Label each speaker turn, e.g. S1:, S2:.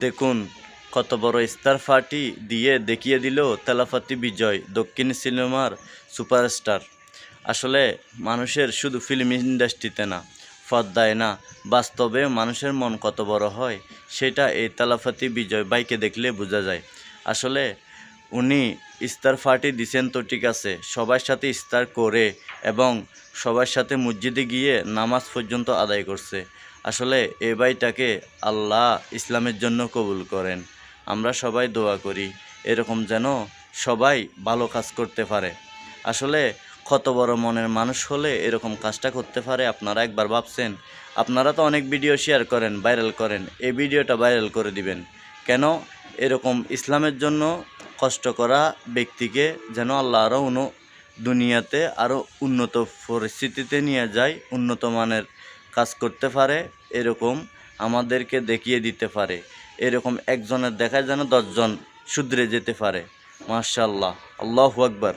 S1: দেখুন কত বড় স্টার পার্টি দিয়ে দেখিয়ে দিল তেলাফাতি বিজয় দক্ষিণ সিনেমার সুপারস্টার। আসলে মানুষের শুধু ফিল্ম ইন্ডাস্ট্রিতে না, পর্দায় না, বাস্তবে মানুষের মন কত বড় হয় সেটা এই তেলাফাতি বিজয় ভাইকে দেখলে বোঝা যায়। আসলে উনি স্টার পার্টি দিছেন তো ঠিক আছে, সবার সাথে স্টার করে এবং সবার সাথে মসজিদে গিয়ে নামাজ পর্যন্ত আদায় করছে। আসলে এই ভাইটাকে আল্লাহ ইসলামের জন্য কবুল করেন। আমরা সবাই দোয়া করি এরকম যেন সবাই ভালো কাজ করতে পারে। আসলে কত বড় মনের মানুষ হলে এরকম কাজটা করতে পারে আপনারা একবার ভাবছেন? আপনারা তো অনেক ভিডিও শেয়ার করেন, ভাইরাল করেন, এই ভিডিওটা ভাইরাল করে দিবেন কেন? এরকম ইসলামের জন্য কষ্ট করা ব্যক্তিকে যেন আল্লাহ আরও দুনিয়াতে আরও উন্নত পরিস্থিতিতে নিয়ে যায়, উন্নত মানের কাজ করতে পারে, এরকম আমাদেরকে দেখিয়ে দিতে পারে। এরকম একজনের দেখায় যেন 10 জন শুধরে যেতে পারে। মাশাআল্লাহ, আল্লাহু আকবার।